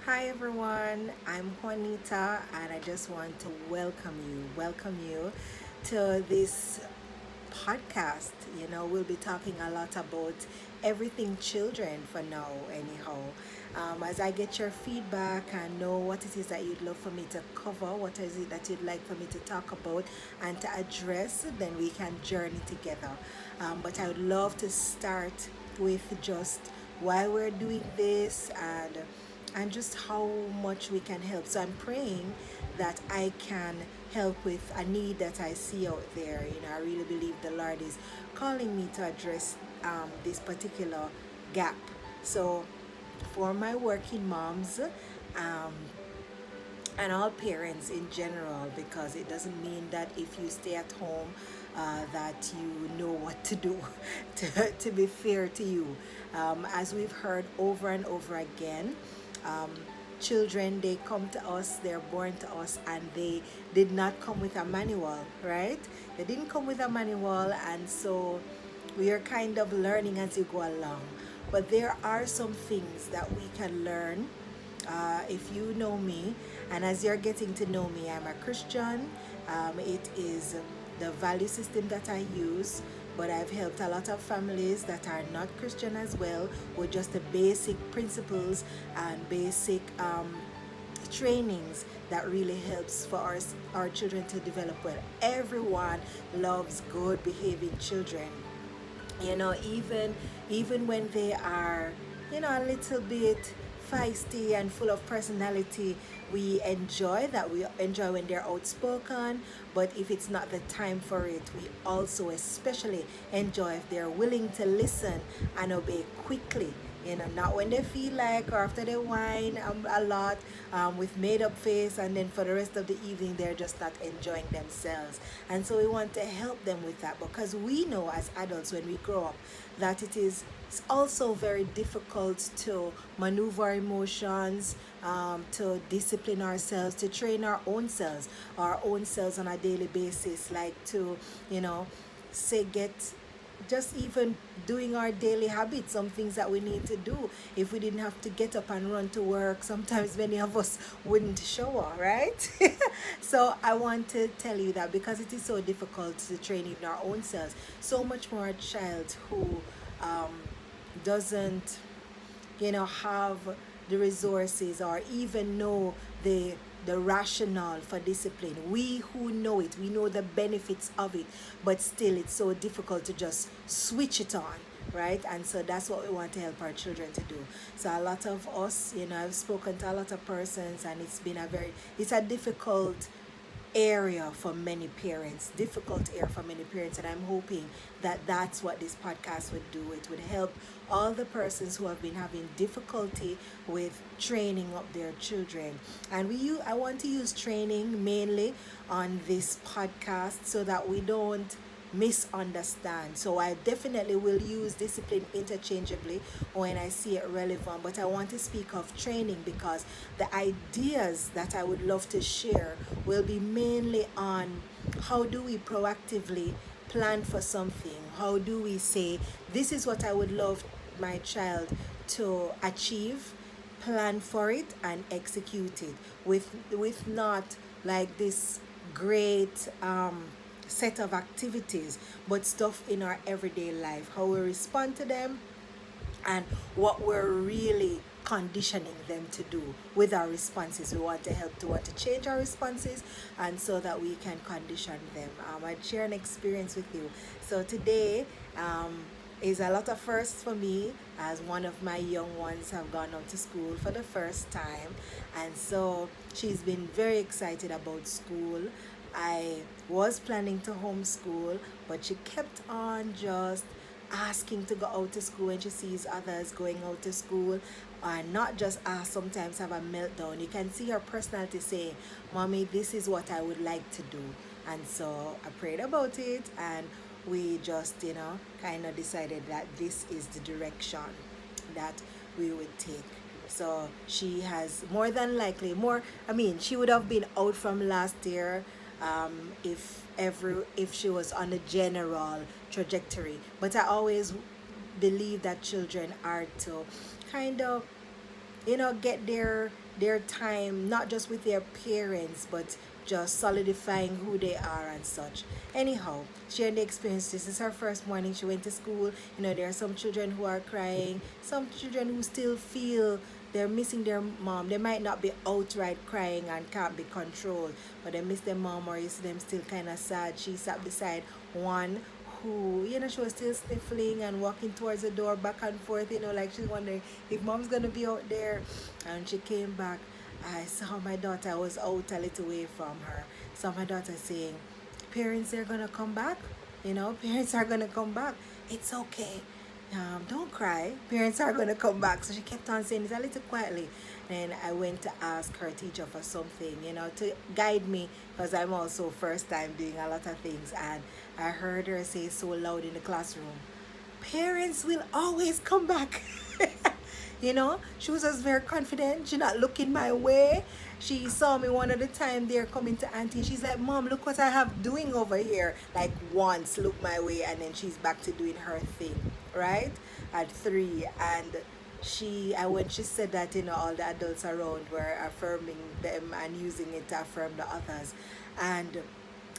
Hi everyone, I'm Juanita and I just want to welcome you to this podcast. We'll be talking a lot about everything children for now, anyhow. As I get your feedback and know what it is that you'd love for me to cover, what is it that you'd like for me to talk about and to address, then we can journey together. But I would love to start with just why we're doing this and just how much we can help. So I'm praying that I can help with a need that I see out there. I really believe the Lord is calling me to address this particular gap. So for my working moms, um, and all parents in general, because it doesn't mean that if you stay at home that you know what to do to be fair to you. As we've heard over and over again, um, children, they come to us, they're born to us, and they did not come with a manual, right? They didn't come with a manual, and so we are kind of learning as you go along. But there are some things that we can learn if you know me, and as you're getting to know me, I'm a Christian. It is the value system that I use, but I've helped a lot of families that are not Christian as well with just the basic principles and basic trainings that really helps for our children to develop well. Everyone loves good behaving children, even when they are a little bit feisty and full of personality. We enjoy when they're outspoken, but if it's not the time for it, we also especially enjoy if they're willing to listen and obey quickly. Not when they feel like or after they whine a lot with made up face, and then for the rest of the evening they're just not enjoying themselves. And so we want to help them with that, because we know as adults when we grow up that it's also very difficult to maneuver our emotions, to discipline ourselves, to train our own selves on a daily basis, like to, you know, say get just even doing our daily habits, some things that we need to do. If we didn't have to get up and run to work, sometimes many of us wouldn't shower, right? So I want to tell you that because it is so difficult to train even our own selves, so much more a child who um, doesn't have the resources or even know the rationale for discipline. We who know it, we know the benefits of it, but still it's so difficult to just switch it on, right? And so that's what we want to help our children to do. So a lot of us, I've spoken to a lot of persons, and it's a difficult area for many parents, difficult area for many parents, and I'm hoping that that's what this podcast would do. It would help all the persons who have been having difficulty with training up their children. And I want to use training mainly on this podcast so that we don't misunderstand. So I definitely will use discipline interchangeably when I see it relevant, but I want to speak of training because the ideas that I would love to share will be mainly on how do we proactively plan for something? How do we say, this is what I would love my child to achieve, plan for it and execute it with not like this great set of activities, but stuff in our everyday life, how we respond to them, and what we're really conditioning them to do with our responses. We want to help to want to change our responses, and so that we can condition them. I'd share an experience with you. So today is a lot of firsts for me, as one of my young ones have gone out to school for the first time, and so she's been very excited about school. I was planning to homeschool, but she kept on just asking to go out to school when she sees others going out to school, and not just ask, sometimes have a meltdown. You can see her personality saying, Mommy, this is what I would like to do. And so I prayed about it, and we just, kind of decided that this is the direction that we would take. So she has more than likely she would have been out from last year, if she was on a general trajectory. But I always believe that children are to kind of get their their time not just with their parents but just solidifying who they are and such. Anyhow, sharing the experience. This is her first morning. She went to school. There are some children who are crying, some children who still feel they're missing their mom. They might not be outright crying and can't be controlled, but they miss their mom, or you see them still kind of sad. She sat beside one who, she was still sniffling and walking towards the door back and forth, like she's wondering if mom's gonna be out there. And she came back. I saw my daughter. I was out a little way from her. Saw my daughter saying, parents are gonna come back. Parents are gonna come back. It's okay. Don't cry. Parents are gonna come back. So she kept on saying it a little quietly. And I went to ask her teacher for something, to guide me, because I'm also first time doing a lot of things. And I heard her say so loud in the classroom, parents will always come back. She was just very confident. She not looking my way. She saw me one of the time there coming to auntie. She's like, mom, look what I have doing over here. Like once look my way, and then she's back to doing her thing, right? At 3. And when she said that, all the adults around were affirming them and using it to affirm the others. And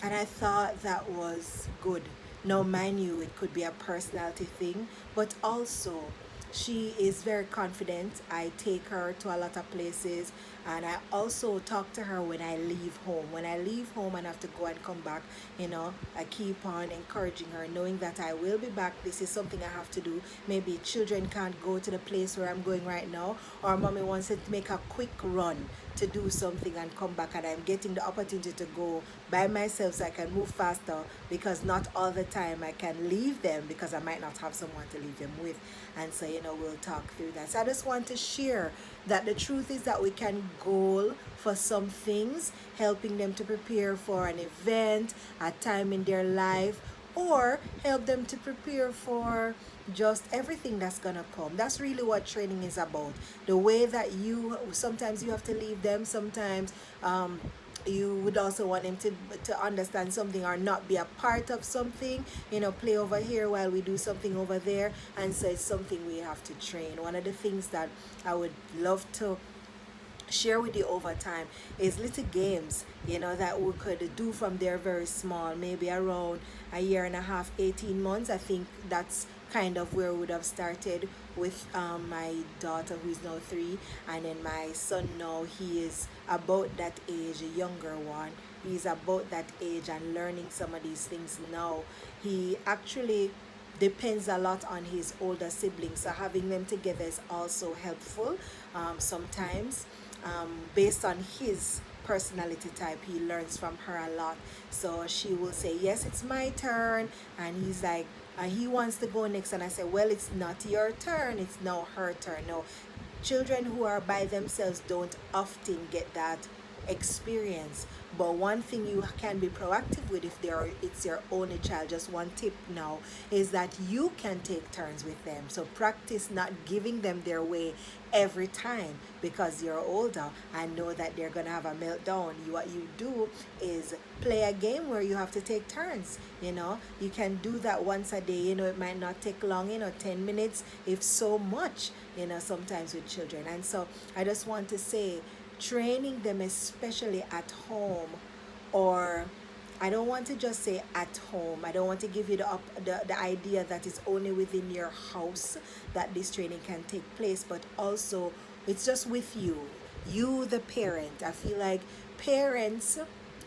I thought that was good. Now, mind you, it could be a personality thing, but also she is very confident. I take her to a lot of places, and I also talk to her when I leave home. When I leave home and have to go and come back, I keep on encouraging her, knowing that I will be back. This is something I have to do. Maybe children can't go to the place where I'm going right now, or mommy wants to make a quick run to do something and come back, and I'm getting the opportunity to go by myself so I can move faster, because not all the time I can leave them, because I might not have someone to leave them with. And so we'll talk through that. So I just want to share that the truth is that we can goal for some things, helping them to prepare for an event, a time in their life, or help them to prepare for just everything that's gonna come. That's really what training is about. The way that sometimes you have to leave them, sometimes you would also want them to understand something or not be a part of something, play over here while we do something over there. And so it's something we have to train. One of the things that I would love to share with you over time is little games, that we could do from there very small, maybe around a year and a half, 18 months. I think that's kind of where we would have started with my daughter, who is now 3, and then my son now, he is about that age, a younger one. He's about that age and learning some of these things now. He actually depends a lot on his older siblings, so having them together is also helpful. Sometimes based on his personality type, he learns from her a lot. So she will say, yes, it's my turn, and he's like, he wants to go next, and I say, well, it's not your turn, it's now her turn. No, children who are by themselves don't often get that experience. But one thing you can be proactive with, if it's your only child, just one tip now is that you can take turns with them. So practice not giving them their way every time, because you're older and know that they're gonna have a meltdown. What you do is play a game where you have to take turns. You can do that once a day. It might not take long, 10 minutes, if so much, sometimes with children. And so I just want to say, training them, especially at home, or I don't want to just say at home. I don't want to give you the idea that it's only within your house that this training can take place, but also it's just with you the parent. I feel like parents,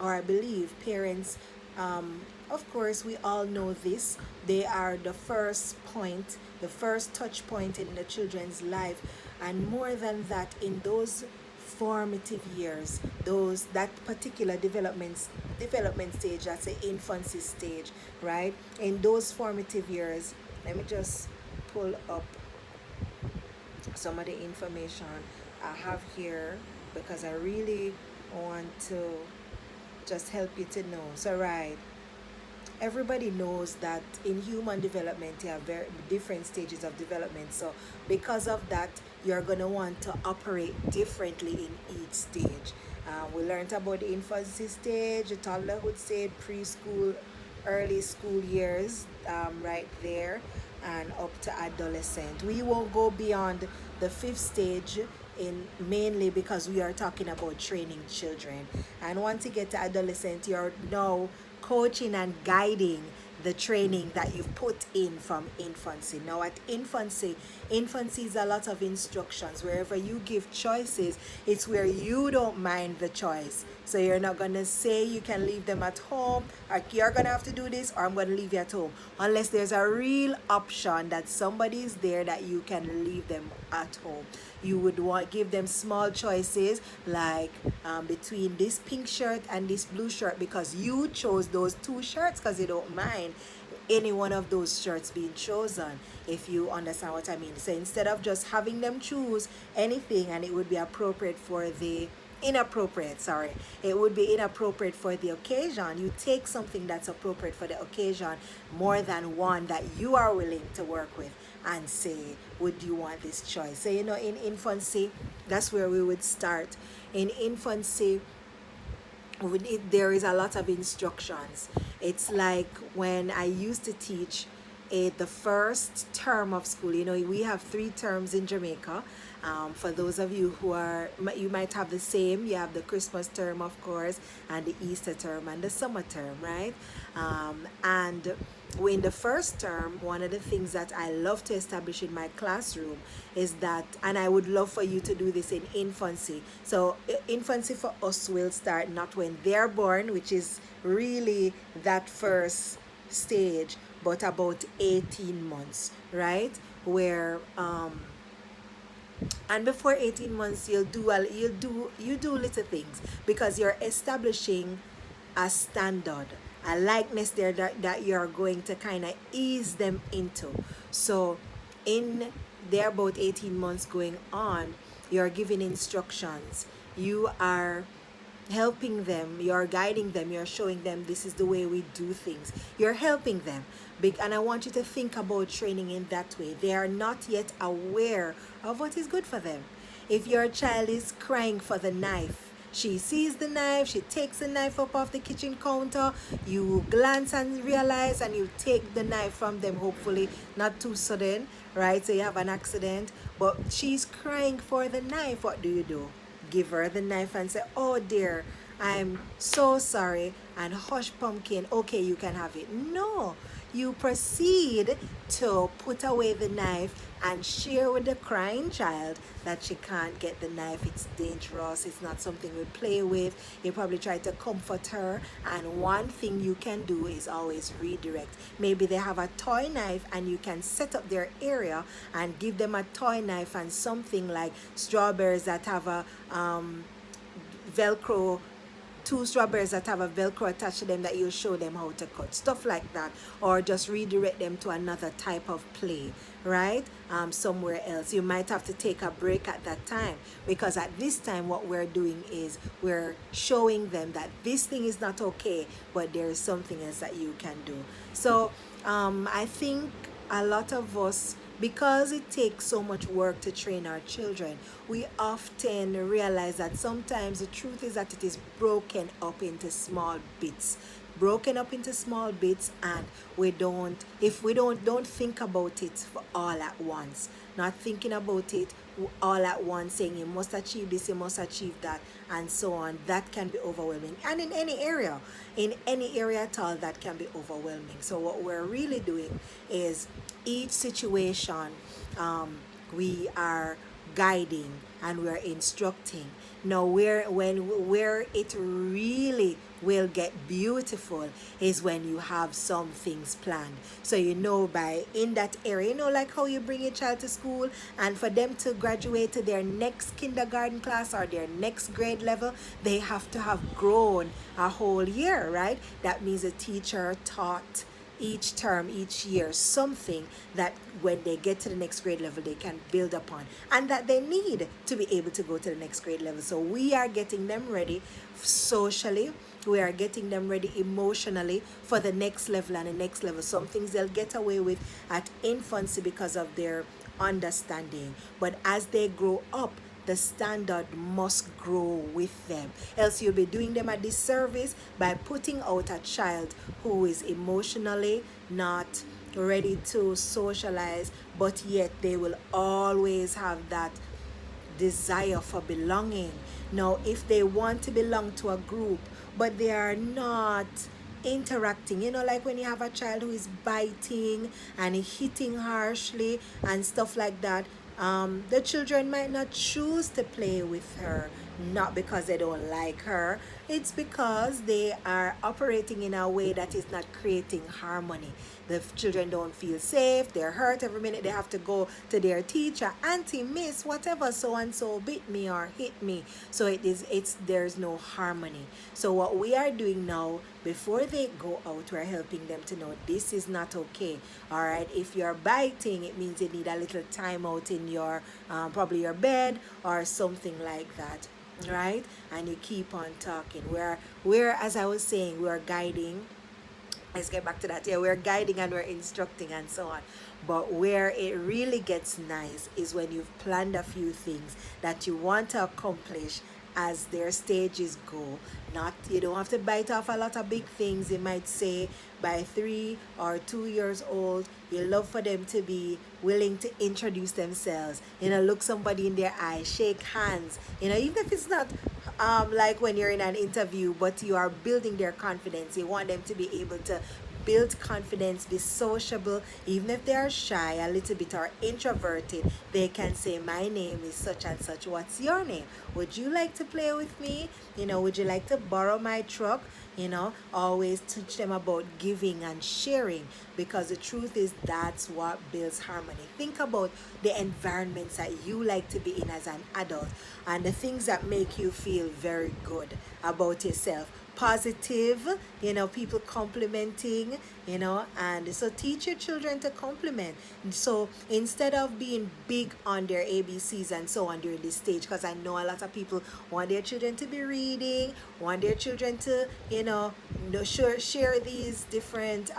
or I believe parents, of course we all know this, they are the first point, the first touch point in the children's life. And more than that, in those formative years, that particular development stage, that's the infancy stage, right? In those formative years, let me just pull up some of the information I have here, because I really want to just help you to know. So right, everybody knows that in human development you have very different stages of development. So because of that, you're going to want to operate differently in each stage. We learned about the infancy stage, the toddlerhood stage, preschool, early school years, right there, and up to adolescent. We won't go beyond the 5th stage, in mainly because we are talking about training children. And once you get to adolescent, you're now coaching and guiding the training that you've put in from infancy. Now at infancy is a lot of instructions. Wherever you give choices, it's where you don't mind the choice. So you're not gonna say you can leave them at home, or you're gonna have to do this, or I'm gonna leave you at home. Unless there's a real option that somebody is there that you can leave them at home. You would want give them small choices like between this pink shirt and this blue shirt, because you chose those two shirts because you don't mind any one of those shirts being chosen, if you understand what I mean. So instead of just having them choose anything and it would be appropriate for the inappropriate, sorry, it would be inappropriate for the occasion, you take something that's appropriate for the occasion, more than one that you are willing to work with, and say, would you want this choice? So in infancy, that's where we would start. In infancy, there is a lot of instructions. It's like when I used to teach the first term of school. We have 3 terms in Jamaica. For those of you who are, you might have the same. You have the Christmas term, of course, and the Easter term and the summer term, right? And in the first term, one of the things that I love to establish in my classroom is that, and I would love for you to do this in infancy. So infancy for us will start not when they're born, which is really that first stage, but about 18 months, right? Where and before 18 months you do little things, because you're establishing a standard, a likeness there that you're going to kind of ease them into. So in they're about 18 months going on, you're giving instructions, you are helping them, you're guiding them, you're showing them this is the way we do things, you're helping them. And I want you to think about training in that way. They are not yet aware of what is good for them. If your child is crying for the knife, she sees the knife, she takes the knife up off the kitchen counter, you glance and realize, and you take the knife from them, hopefully not too sudden, right? So you have an accident, but she's crying for the knife. What do? Give her the knife and say, oh dear, I'm so sorry, and hush pumpkin, okay, you can have it. No, you proceed to put away the knife and share with the crying child that she can't get the knife, it's dangerous, it's not something we play with. You probably try to comfort her, and one thing you can do is always redirect. Maybe they have a toy knife and you can set up their area and give them a toy knife and something like strawberries that have a velcro, 2 strawberries that have a velcro attached to them that you show them how to cut, stuff like that. Or just redirect them to another type of play, right? Somewhere else. You might have to take a break at that time, because at this time what we're doing is we're showing them that this thing is not okay, but there is something else that you can do. So I think a lot of us, because it takes so much work to train our children, we often realize that sometimes the truth is that it is broken up into small bits, and if we don't think about it for all at once, not thinking about it all at once, saying you must achieve this, you must achieve that, and so on, that can be overwhelming. And in any area at all, that can be overwhelming. So what we're really doing is each situation we are guiding and we're instructing. Now where it really will get beautiful is when you have some things planned. So by in that area, like how you bring your child to school, and for them to graduate to their next kindergarten class or their next grade level, they have to have grown a whole year, right? That means a teacher taught each term, each year, something that when they get to the next grade level they can build upon, and that they need to be able to go to the next grade level. So we are getting them ready socially, we are getting them ready emotionally for the next level and the next level. Some things they'll get away with at infancy because of their understanding, but as they grow up, the standard must grow with them. Else you'll be doing them a disservice by putting out a child who is emotionally not ready to socialize, but yet they will always have that desire for belonging. Now, if they want to belong to a group, but they are not interacting, like when you have a child who is biting and hitting harshly and stuff like that, the children might not choose to play with her, not because they don't like her. It's because they are operating in a way that is not creating harmony. The children don't feel safe, they're hurt every minute. They have to go to their teacher, auntie, miss, whatever, so and so bit me or hit me. So there's no harmony. So what we are doing now, before they go out, we're helping them to know this is not okay. All right, if you're biting, it means you need a little time out in your probably your bed or something like that, right? And you keep on talking. We're as I was saying, we're guiding. Let's get back to that. Yeah, we're guiding and we're instructing and so on. But where it really gets nice is when you've planned a few things that you want to accomplish as their stages go. Not, you don't have to bite off a lot of big things. You might say by 3 or 2 years old, you love for them to be willing to introduce themselves. Look somebody in their eye, shake hands. Even if it's not like when you're in an interview, but you are building their confidence. You want them to be able to build confidence, be sociable. Even if they are shy a little bit or introverted, they can say, my name is such and such. What's your name? Would you like to play with me? Would you like to borrow my truck? Always teach them about giving and sharing, because the truth is that's what builds harmony. Think about the environments that you like to be in as an adult and the things that make you feel very good about yourself. Positive, people complimenting, and so teach your children to compliment. So instead of being big on their ABCs and so on during this stage, because I know a lot of people want their children to be reading, want their children to, share these different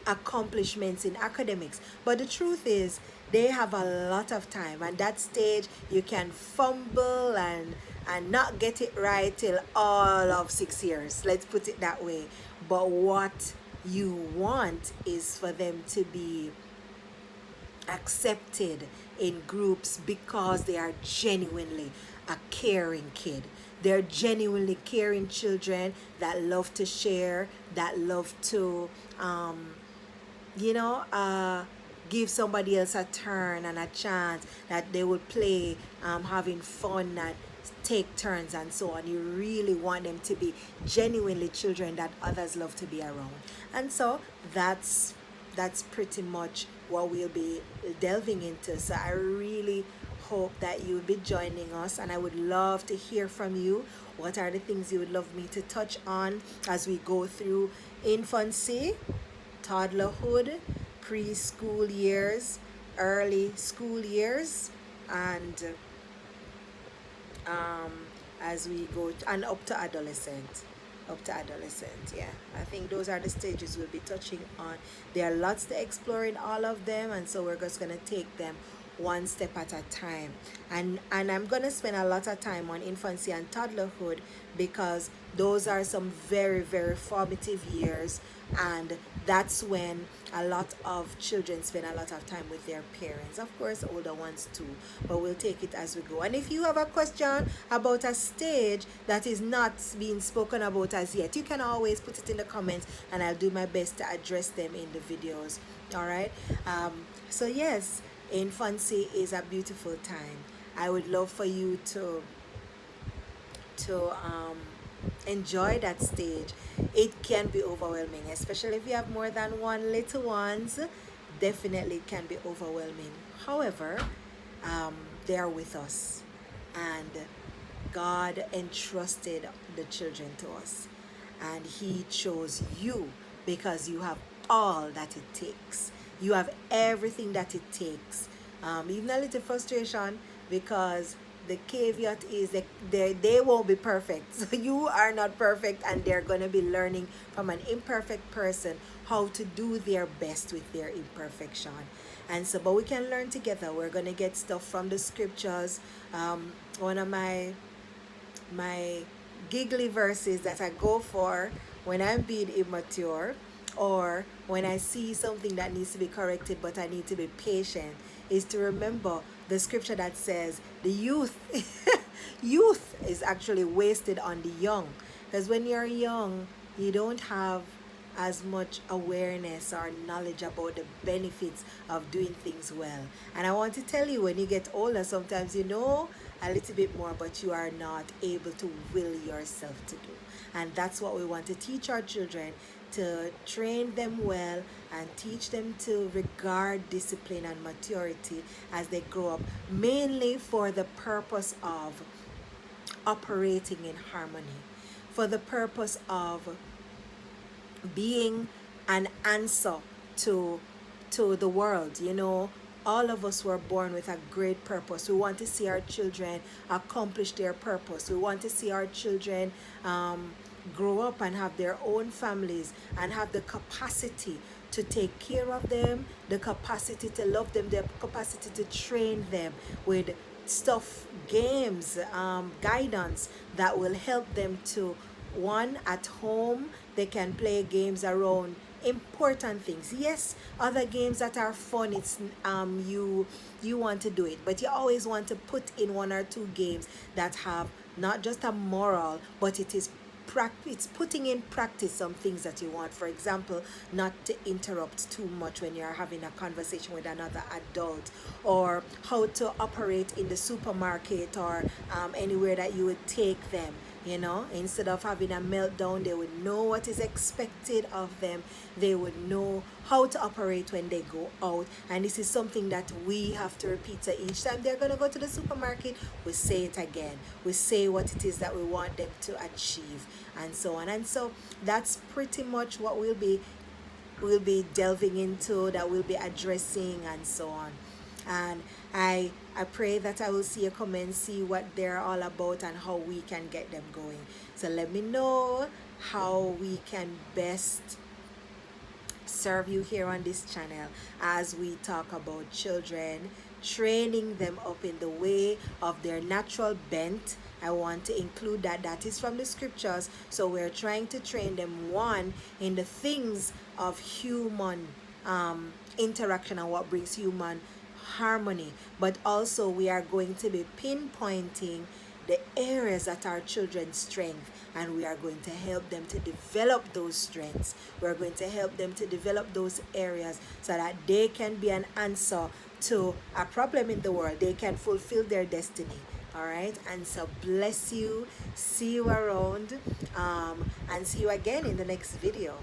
accomplishments in academics. But the truth is, they have a lot of time, and that stage you can fumble and not get it right till all of 6 years, let's put it that way. But what you want is for them to be accepted in groups because they are genuinely a caring kid. They're genuinely caring children that love to share, that love to give somebody else a turn and a chance, that they will play, having fun and take turns and so on. You really want them to be genuinely children that others love to be around. And so that's pretty much what we'll be delving into. So I really hope that you'll be joining us, and I would love to hear from you. What are the things you would love me to touch on as we go through infancy, toddlerhood, preschool years, early school years, and as we go and up to adolescent. Yeah, I think those are the stages we'll be touching on. There are lots to explore in all of them, and so we're just going to take them one step at a time. And I'm going to spend a lot of time on infancy and toddlerhood because those are some very, very formative years, and that's when a lot of children spend a lot of time with their parents. Of course, older ones too, but we'll take it as we go. And if you have a question about a stage that is not being spoken about as yet, you can always put it in the comments, and I'll do my best to address them in the videos. All right. So yes, infancy is a beautiful time. I would love for you to enjoy that stage. It can be overwhelming, especially if you have more than one little ones. Definitely can be overwhelming. However, they are with us, and God entrusted the children to us, and He chose you because you have all that it takes. You have everything that it takes. Even a little frustration because the caveat is that they won't be perfect. So you are not perfect, and they're going to be learning from an imperfect person how to do their best with their imperfection. And so, but we can learn together. We're going to get stuff from the scriptures. One of my giggly verses that I go for when I'm being immature, or when I see something that needs to be corrected but I need to be patient, is to remember the scripture that says the youth youth is actually wasted on the young, because when you're young you don't have as much awareness or knowledge about the benefits of doing things well. And I want to tell you, when you get older, sometimes you know a little bit more, but you are not able to will yourself to do. And that's what we want to teach our children, to train them well and teach them to regard discipline and maturity as they grow up, mainly for the purpose of operating in harmony, for the purpose of being an answer to the world. You know, all of us were born with a great purpose. We want to see our children accomplish their purpose. We want to see our children grow up and have their own families and have the capacity to take care of them, the capacity to love them, the capacity to train them with stuff, games, guidance that will help them to, one, at home they can play games around important things. Yes, other games that are fun, it's you want to do it, but you always want to put in one or two games that have not just a moral, but it's putting in practice some things that you want. For example, not to interrupt too much when you're having a conversation with another adult, or how to operate in the supermarket, or anywhere that you would take them. You know, instead of having a meltdown, they would know what is expected of them. They would know how to operate when they go out. And this is something that we have to repeat. So each time they're going to go to the supermarket, we say it again. We say what it is that we want them to achieve, and so on. And so that's pretty much what we'll be delving into, that we'll be addressing, and so on. And I pray that I will see you come and see what they're all about and how we can get them going. So let me know how we can best serve you here on this channel as we talk about children, training them up in the way of their natural bent. I want to include that is from the scriptures. So we're trying to train them, one, in the things of human interaction and what brings human harmony, but also we are going to be pinpointing the areas that are children's strength, and we are going to help them to develop those strengths. We're going to help them to develop those areas so that they can be an answer to a problem in the world. They can fulfill their destiny. All right, and so bless you, see you around, and see you again in the next video.